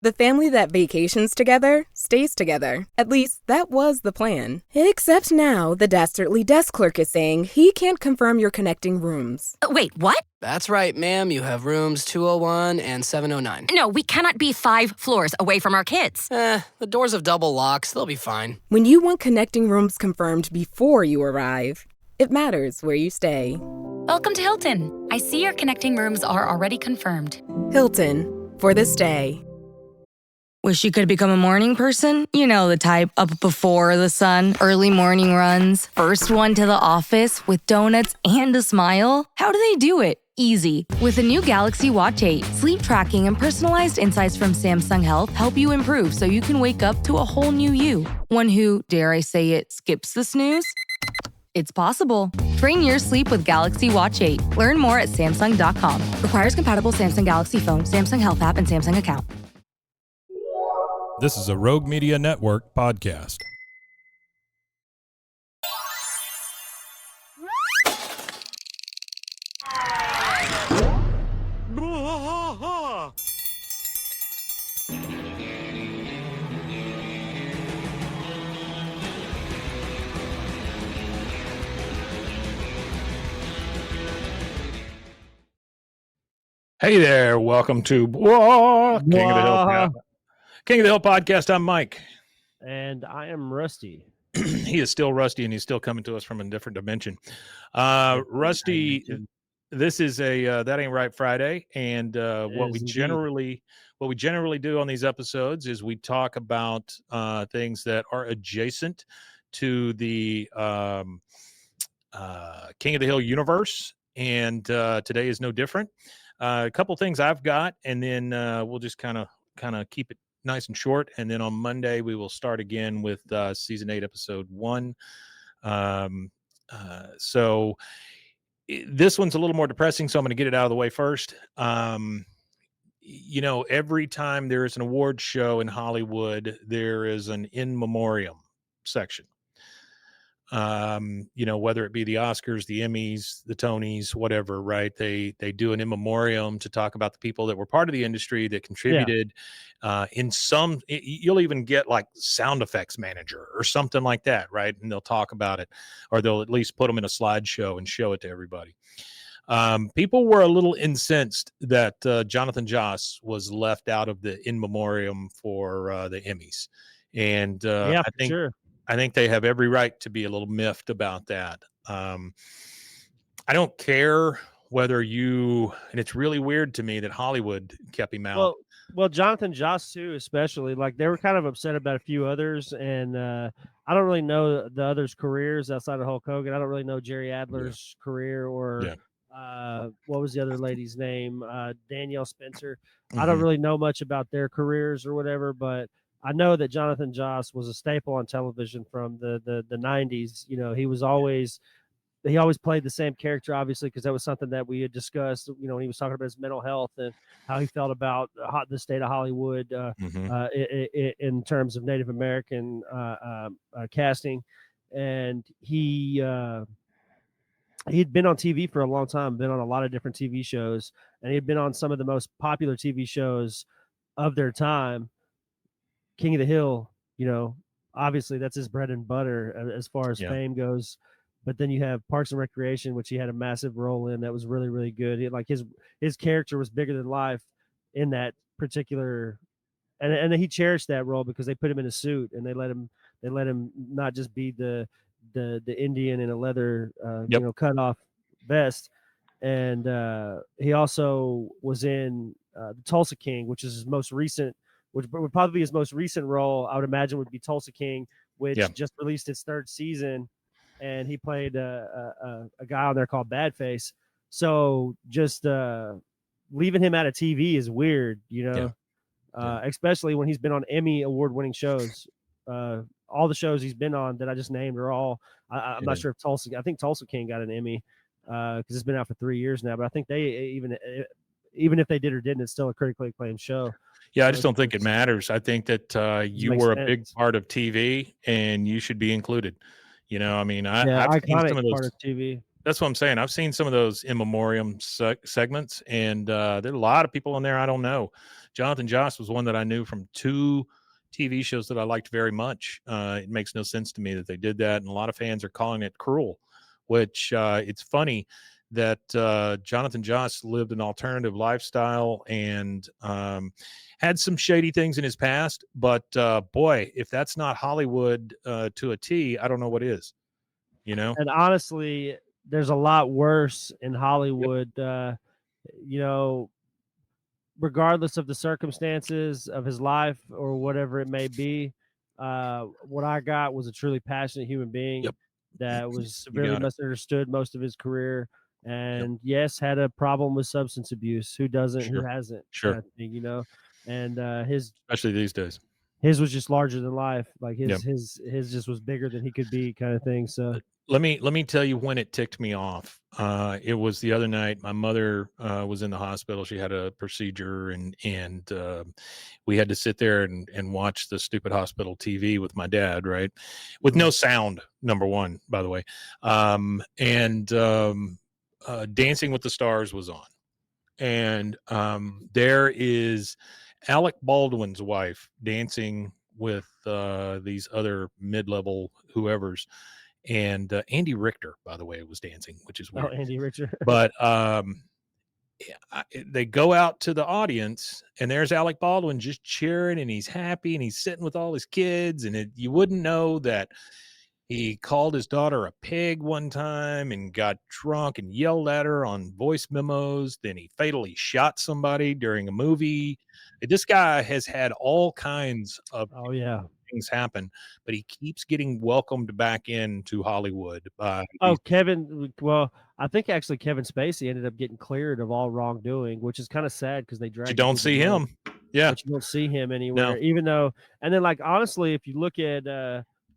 The family that vacations together stays together. At least, that was the plan. Except now, the dastardly desk clerk is saying he can't confirm your connecting rooms. Wait, what? That's right, ma'am. You have rooms 201 and 709. No, we cannot be 5 floors away from our kids. The doors have double locks. They'll be fine. When you want connecting rooms confirmed before you arrive, it matters where you stay. Welcome to Hilton. I see your connecting rooms are already confirmed. Hilton, for the stay. Wish you could become a morning person? You know the type, up before the sun, early morning runs, first one to the office with donuts and a smile. How do they do it? Easy. With the new Galaxy Watch 8, sleep tracking and personalized insights from Samsung Health help you improve so you can wake up to a whole new you. One who, dare I say it, skips the snooze? It's possible. Train your sleep with Galaxy Watch 8. Learn more at Samsung.com. Requires compatible Samsung Galaxy phone, Samsung Health app, and Samsung account. This is a Rogue Media Network podcast. Hey there, welcome to King of the Hill podcast. I'm Mike. And I am Rusty. He is still Rusty, and he's still coming to us from a different dimension. Rusty, this is a That Ain't Right Friday, and what we generally do on these episodes is we talk about things that are adjacent to the King of the Hill universe, and today is no different. A couple things I've got, and then we'll just kind of keep it nice and short, and then on Monday we will start again with season 8 episode 1. So this one's a little more depressing, so I'm going to get it out of the way first. You know, every time there is an award show in Hollywood, there is an in memoriam section. You know, whether it be the Oscars, the Emmys, the Tonys, whatever, right? They do an in memoriam to talk about the people that were part of the industry that contributed. In some, you'll even get like sound effects manager or something like that, right? And they'll talk about it, or they'll at least put them in a slideshow and show it to everybody. People were a little incensed that Jonathan Joss was left out of the in memoriam for the Emmys, and I think they have every right to be a little miffed about that. I don't care whether and it's really weird to me that Hollywood kept him out. Well, Jonathan Joss too, especially, like they were kind of upset about a few others, and I don't really know the others' careers outside of Hulk Hogan. I don't really know Jerry Adler's career or what was the other lady's name? Danielle Spencer. Mm-hmm. I don't really know much about their careers or whatever, but I know that Jonathan Joss was a staple on television from the 90s. You know, he always played the same character, obviously, because that was something that we had discussed, you know, when he was talking about his mental health and how he felt about the state of Hollywood in terms of Native American casting. And he'd been on TV for a long time, been on a lot of different TV shows, and he'd been on some of the most popular TV shows of their time. King of the Hill, you know, obviously that's his bread and butter as far as fame goes. But then you have Parks and Recreation, which he had a massive role in that was really, really good. His character was bigger than life in that particular, and he cherished that role because they put him in a suit and they let him not just be the Indian in a leather cut off vest. And he also was in the Tulsa King, which is his most recent. Which would probably be his most recent role, I would imagine, would be Tulsa King, which just released its 3rd season, and he played a guy on there called Badface. So just leaving him out of TV is weird, you know, especially when he's been on Emmy award-winning shows. All the shows he's been on that I just named are all. I'm not sure if I think Tulsa King got an Emmy because it's been out for 3 years now, but I think they even if they did or didn't, it's still a critically acclaimed show. Yeah, I just don't think it matters. I think that you were a big part of TV and you should be included. You know, I mean, I've seen some of those. Part of TV. That's what I'm saying. I've seen some of those in memoriam segments, and there are a lot of people in there I don't know. Jonathan Joss was one that I knew from 2 TV shows that I liked very much. It makes no sense to me that they did that, and a lot of fans are calling it cruel, which it's funny that Jonathan Joss lived an alternative lifestyle and had some shady things in his past. But boy, if that's not Hollywood to a T, I don't know what is. You know? And honestly, there's a lot worse in Yep. Hollywood. You know, regardless of the circumstances of his life or whatever it may be, what I got was a truly passionate human being Yep. that was You severely got it. misunderstood most of his career. Yep. And yes, had a problem with substance abuse. Who doesn't? Who Sure. hasn't? Sure. Kind of thing, you know. And Especially these days. his was just larger than life. Like Yep. his just was bigger than he could be, kind of thing. So Let me tell you when it ticked me off. It was the other night. My mother was in the hospital. She had a procedure, and we had to sit there and watch the stupid hospital TV with my dad, right? With no sound. Number one, by the way, and Dancing with the Stars was on, and there is Alec Baldwin's wife dancing with these other mid-level whoever's, and Andy Richter, by the way, was dancing, which is weird. Andy Richter. But they go out to the audience, and there's Alec Baldwin just cheering, and he's happy, and he's sitting with all his kids, and you wouldn't know that he called his daughter a pig one time and got drunk and yelled at her on voice memos. Then he fatally shot somebody during a movie. This guy has had all kinds of things happen, but he keeps getting welcomed back into Hollywood. Kevin. Well, I think actually Kevin Spacey ended up getting cleared of all wrongdoing, which is kind of sad because they dragged. You don't see him. Yeah, but you don't see him anywhere. No. Even though, and then like honestly, if you look at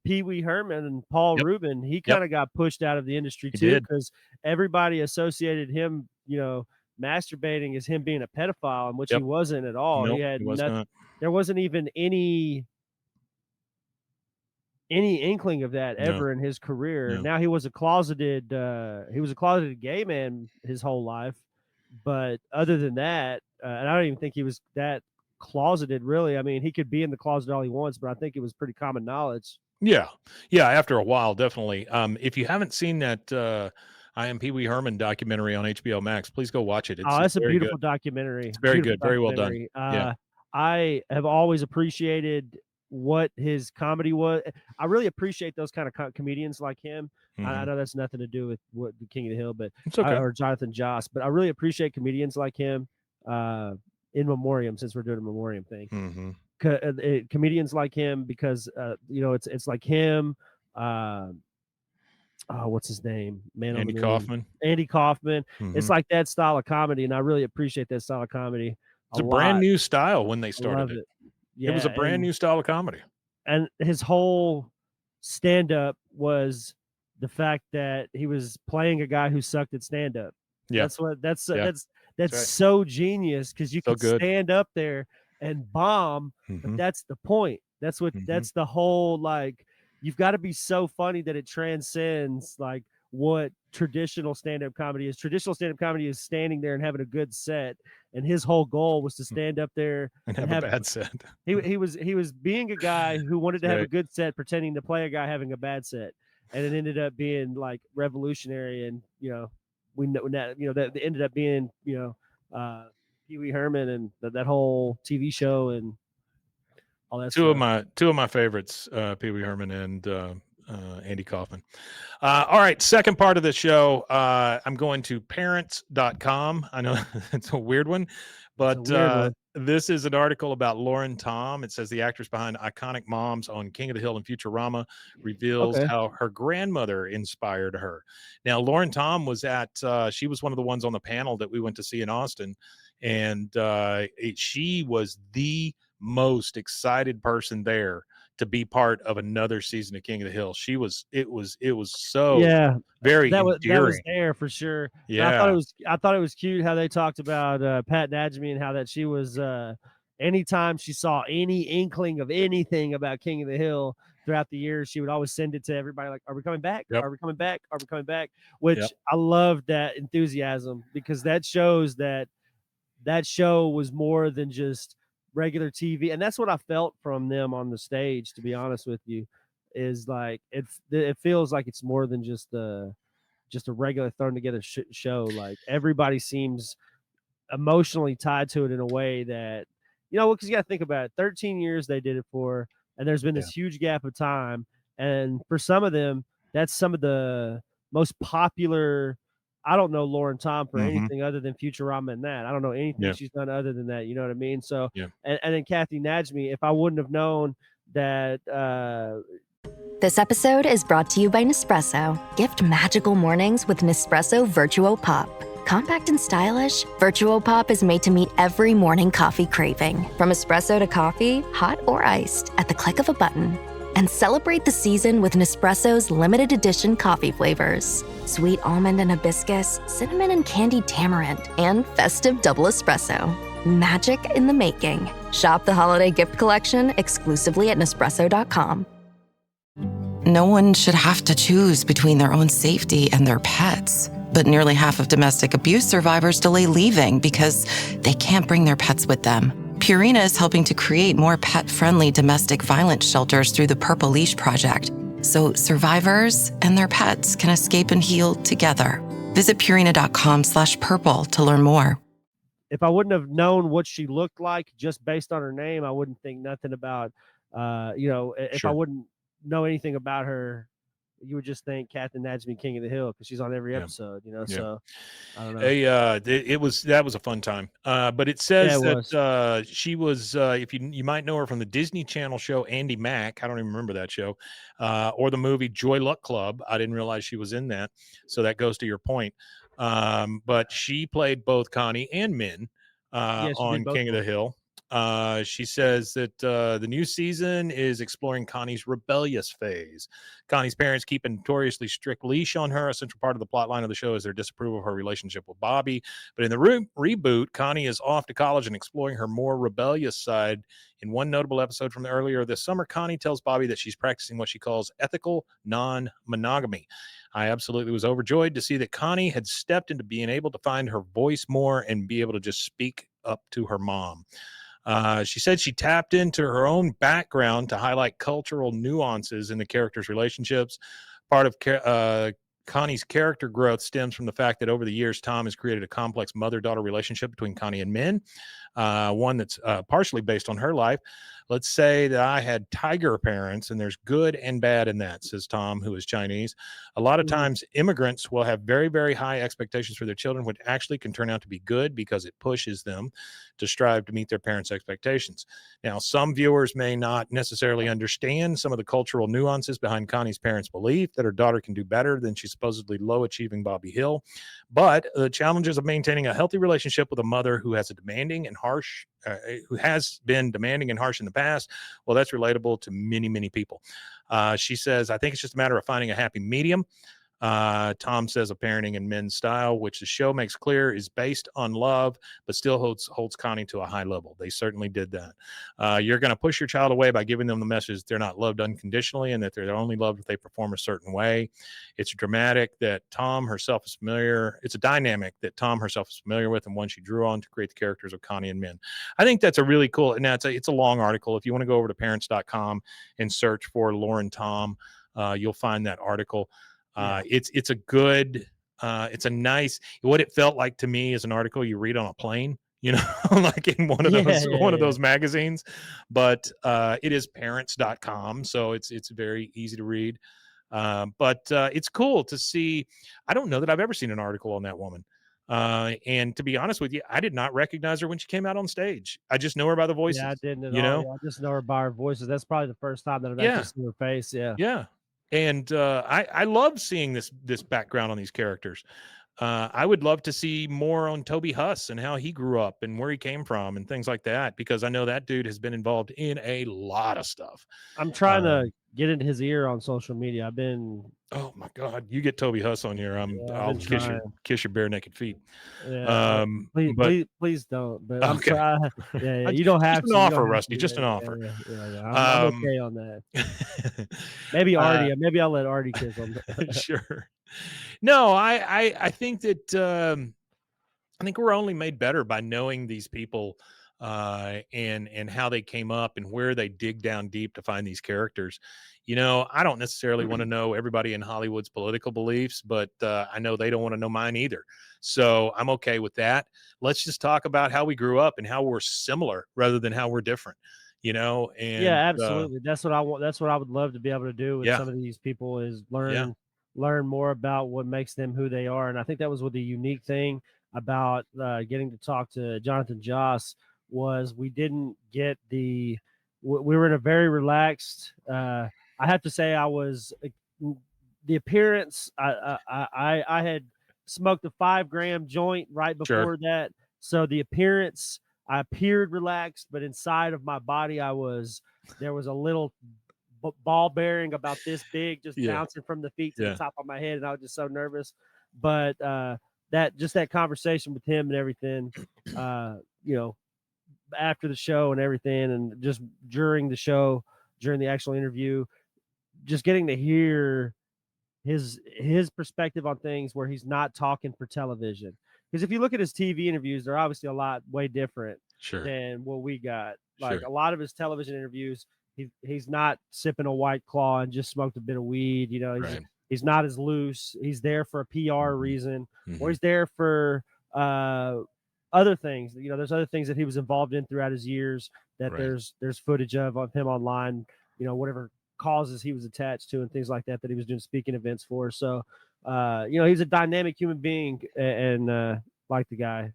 Pee Wee Herman and Paul Rubin, he kind of got pushed out of the industry too because everybody associated him, you know, masturbating as him being a pedophile, in which he wasn't at all. Nope, he had he was nothing. not. There wasn't even any inkling of that ever in his career. No. Now he was a closeted gay man his whole life, but other than that, and I don't even think he was that closeted really. I mean, he could be in the closet all he wants, but I think it was pretty common knowledge. Yeah. After a while, definitely. If you haven't seen that I Am Pee Wee Herman documentary on HBO Max, please go watch it. It's a beautiful good. documentary. It's very good. Very well done. I have always appreciated what his comedy was. I really appreciate those kind of comedians like him. I know that's nothing to do with what the King of the Hill, but it's okay. Or Jonathan Joss, but I really appreciate comedians like him in memoriam, since we're doing a memoriam thing. Comedians like him because you know, it's like him. What's his name? Andy Kaufman. Andy Kaufman. It's like that style of comedy, and I really appreciate that style of comedy. It's a brand new style when they started it. Yeah, it was a brand new style of comedy. And his whole stand-up was the fact that he was playing a guy who sucked at stand-up. Yeah, that's right. so genius because you So can stand up there and bomb, but that's the point. That's what that's the whole, like, you've got to be so funny that it transcends like what traditional stand-up comedy is. Traditional stand-up comedy is standing there and having a good set, and his whole goal was to stand up there and have a bad set. He was being a guy who wanted to have a good set, pretending to play a guy having a bad set, and it ended up being like revolutionary. And you know, we know that, you know, that ended up being, you know, Pee Wee Herman and that whole TV show and all that. Two of my favorites, Pee Wee Herman and Andy Kaufman. All right, second part of the show. I'm going to parents.com. I know it's a weird one, but this is an article about Lauren Tom. It says the actress behind iconic moms on King of the Hill and Futurama reveals how her grandmother inspired her. Now, Lauren Tom was she was one of the ones on the panel that we went to see in Austin, and she was the most excited person there to be part of another season of King of the Hill. It was so very that endearing. was there for sure. Yeah, I thought it was cute how they talked about Pat Najimy and how that she was anytime she saw any inkling of anything about King of the Hill throughout the years, she would always send it to everybody like, are we coming back? Are we coming back? Are we coming back? Which I love that enthusiasm, because that shows that show was more than just regular TV, and that's what I felt from them on the stage. To be honest with you, is like it feels like it's more than just a regular thrown together show. Like everybody seems emotionally tied to it in a way that, because you got to think about it. 13 years they did it for, and there's been this huge gap of time, and for some of them, that's some of the most popular. I don't know Lauren Tom for anything other than Futurama and that. I don't know anything she's done other than that. You know what I mean? So, and then Kathy Najimy, if I wouldn't have known that. This episode is brought to you by Nespresso. Gift magical mornings with Nespresso Virtuo Pop. Compact and stylish, Virtuo Pop is made to meet every morning coffee craving. From espresso to coffee, hot or iced, at the click of a button. And celebrate the season with Nespresso's limited edition coffee flavors. Sweet almond and hibiscus, cinnamon and candied tamarind, and festive double espresso. Magic in the making. Shop the holiday gift collection exclusively at Nespresso.com. No one should have to choose between their own safety and their pets. But nearly half of domestic abuse survivors delay leaving because they can't bring their pets with them. Purina is helping to create more pet-friendly domestic violence shelters through the Purple Leash Project, so survivors and their pets can escape and heal together. Visit Purina.com/purple to learn more. If I wouldn't have known what she looked like just based on her name, I wouldn't think nothing about, if I wouldn't know anything about her, you would just think Kathy Najimy, King of the Hill, because she's on every episode, So I don't know. That was a fun time. But it says that she was, if you might know her from the Disney Channel show Andy Mack. I don't even remember that show, or the movie Joy Luck Club. I didn't realize she was in that. So that goes to your point. But she played both Connie and Min on King of the Hill. She says that the new season is exploring Connie's rebellious phase. Connie's parents keep a notoriously strict leash on her. A central part of the plot line of the show is their disapproval of her relationship with Bobby. But in the reboot, Connie is off to college and exploring her more rebellious side. In one notable episode from earlier this summer, Connie tells Bobby that she's practicing what she calls ethical non-monogamy. I absolutely was overjoyed to see that Connie had stepped into being able to find her voice more and be able to just speak up to her mom. She said she tapped into her own background to highlight cultural nuances in the characters' relationships. Part of Connie's character growth stems from the fact that over the years, Tom has created a complex mother-daughter relationship between Connie and Min, one that's partially based on her life. Let's say that I had tiger parents, and there's good and bad in that, says Tom, who is Chinese. A lot of times, immigrants will have very, very high expectations for their children, which actually can turn out to be good because it pushes them to strive to meet their parents' expectations. Now, some viewers may not necessarily understand some of the cultural nuances behind Connie's parents' belief that her daughter can do better than she's supposedly low-achieving Bobby Hill. But the challenges of maintaining a healthy relationship with a mother who has been demanding and harsh in the past, well, that's relatable to many, many people. She says, I think it's just a matter of finding a happy medium. Tom says a parenting in men's style, which the show makes clear is based on love, but still holds Connie to a high level. They certainly did that. You're going to push your child away by giving them the message they're not loved unconditionally and that they're only loved if they perform a certain way. It's dramatic that Tom herself is familiar. It's a dynamic that Tom herself is familiar with and one she drew on to create the characters of Connie and Min. I think that's a really cool. Now it's a long article. If you want to go over to parents.com and search for Lauren Tom, you'll find that article. It's a good, it's a nice, what it felt like to me is an article you read on a plane, like in one of those magazines, but it is parents.com. So it's very easy to read. But it's cool to see. I don't know that I've ever seen an article on that woman. And to be honest with you, I did not recognize her when she came out on stage. I just know her by the voices. Yeah, I didn't at all. Yeah, I just know her by her voices. That's probably the first time that I've actually seen her face. Yeah. Yeah. And I love seeing this background on these characters. I would love to see more on Toby Huss and how he grew up and where he came from and things like that, because I know that dude has been involved in a lot of stuff. I'm trying to get into his ear on social media. I've been. Oh my God, you get Toby Huss on here, I'll kiss your bare naked feet. Yeah, please don't. But I'm trying. Yeah, you don't have just an offer, Rusty. Just an offer. Yeah. I'm okay on that. Maybe Artie. Maybe I'll let Artie kiss him. Sure. No, I think that I think we're only made better by knowing these people and how they came up and where they dig down deep to find these characters. I don't necessarily want to know everybody in Hollywood's political beliefs, but I know they don't want to know mine either. So I'm okay with that. Let's just talk about how we grew up and how we're similar rather than how we're different. Yeah, And absolutely. That's what I want. That's what I would love to be able to do with yeah, some of these people is yeah, learn more about what makes them who they are. And I think that was what the unique thing about getting to talk to Jonathan Joss was we didn't get we were in a very relaxed. I have to say I was the appearance. I had smoked a 5-gram joint right sure, before that, so the appearance. I appeared relaxed, but inside of my body, there was a little ball bearing about this big, just yeah, bouncing from the feet to the yeah, top of my head, and I was just so nervous. But that conversation with him and everything, you know, after the show and everything, and just during the show, during the actual interview, just getting to hear his perspective on things where he's not talking for television. Because if you look at his TV interviews, they're obviously a lot way different sure, than what we got. Like sure, a lot of his television interviews, he's not sipping a White Claw and just smoked a bit of weed. right, He's not as loose. He's there for a PR reason, or mm-hmm. he's there for other things. There's other things that he was involved in throughout his years that Right. there's footage of him online. Whatever causes he was attached to and things like that he was doing speaking events for. So, he's a dynamic human being and like the guy.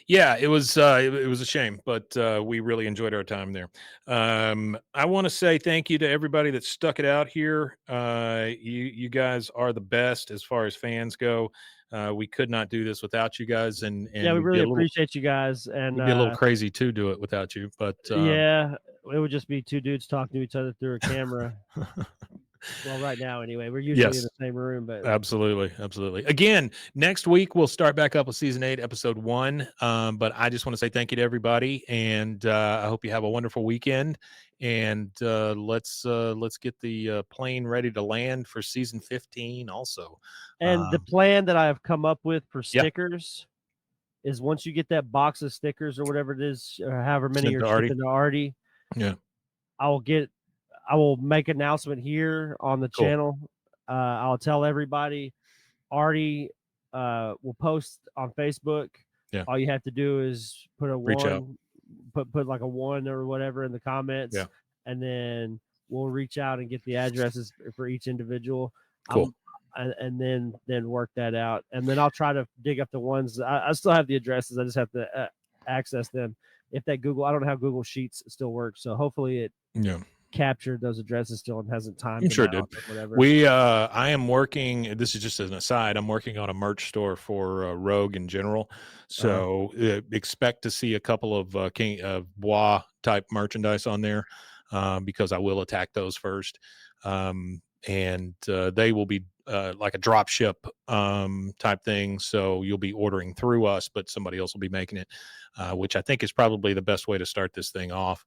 Yeah, it was a shame, but we really enjoyed our time there. I want to say thank you to everybody that stuck it out here. You guys are the best as far as fans go. We could not do this without you guys, and Yeah, we we'd be really a little appreciate you guys. And we'd be a little crazy to do it without you. But yeah, it would just be two dudes talking to each other through a camera. Well, right now, anyway, we're usually in yes. the same room, but Absolutely, absolutely. Again, next week we'll start back up with season 8, episode 1. But I just want to say thank you to everybody, and I hope you have a wonderful weekend. And let's get the plane ready to land for season 15. Also, and the plan that I have come up with for yeah, stickers is once you get that box of stickers or whatever it is, or however many sent you're to Artie. shipping to Artie, Yeah, I will make an announcement here on the cool. channel. I'll tell everybody. Artie will post on Facebook. Yeah. All you have to do is put a Reach out. put like a 1 or whatever in the comments, Yeah. and then we'll reach out and get the addresses for each individual. Cool. And then work that out, and then I'll try to dig up the ones. I still have the addresses. I just have to access them. If that Google, I don't know how Google Sheets still works, so hopefully it captured those addresses still and hasn't timed them sure out did. or whatever. I am working, this is just an aside, I'm working on a merch store for Rogue in general, so expect to see a couple of King Bois type merchandise on there, because I will attack those first, and they will be like a drop ship type thing, so you'll be ordering through us, but somebody else will be making it, which I think is probably the best way to start this thing off.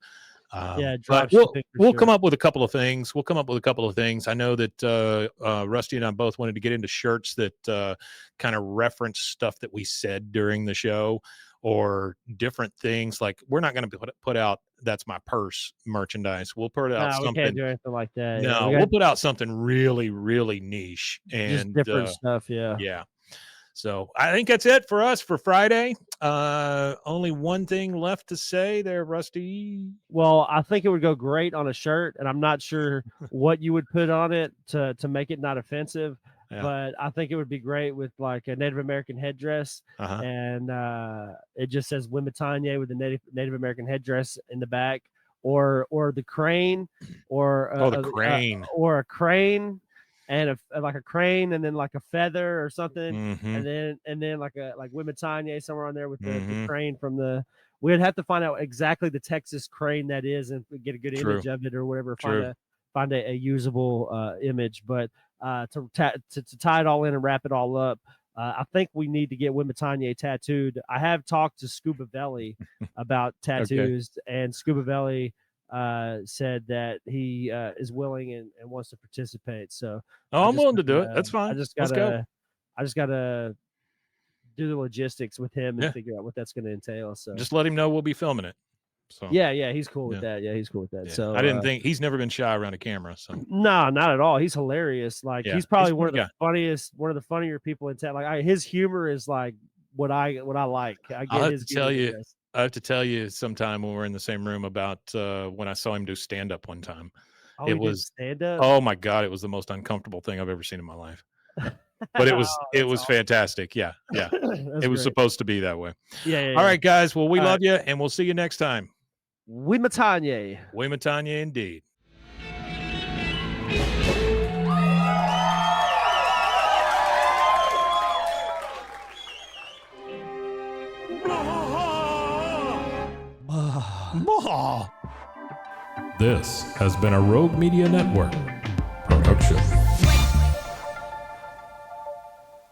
But we'll come up with a couple of things. I know that Rusty and I both wanted to get into shirts that kind of reference stuff that we said during the show, or different things. Like, we're not going to put out "That's My Purse" merchandise. We'll put out something. We can't do anything like that. No, we'll put out something really, really niche and just different stuff. Yeah. So I think that's it for us for Friday. Only one thing left to say there, Rusty. Well, I think it would go great on a shirt, and I'm not sure what you would put on it to make it not offensive. Yeah. But I think it would be great with like a Native American headdress, and it just says Wimitanye with the Native American headdress in the back, or the crane, or the crane, or a crane. And like a crane, and then like a feather or something, and then like Wimitanye somewhere on there with the crane from the. We'd have to find out exactly the Texas crane that is, and get a good image of it or whatever. Find a usable image, but to tie it all in and wrap it all up, I think we need to get Wimitanye tattooed. I have talked to Scuba Belly about tattoos, and Scuba Belly said that he is willing and wants to participate. So I'm willing to do it. That's fine. I just gotta do the logistics with him and figure out what that's going to entail. So just let him know we'll be filming it. So yeah, he's cool with that. Yeah, he's cool with that. Yeah. So I didn't think he's never been shy around a camera. So no, not at all. He's hilarious. Like he's probably one of the funnier people in town. Like his humor is like what I like. I have to tell you sometime when we're in the same room about when I saw him do stand up one time. Oh, it was stand up. Oh my God, it was the most uncomfortable thing I've ever seen in my life. But it was awesome. Fantastic. Yeah. It was supposed to be that way. Yeah. All right, guys. Well, we love you, and we'll see you next time. We matanye. We matanye indeed. This has been a Rogue Media Network production.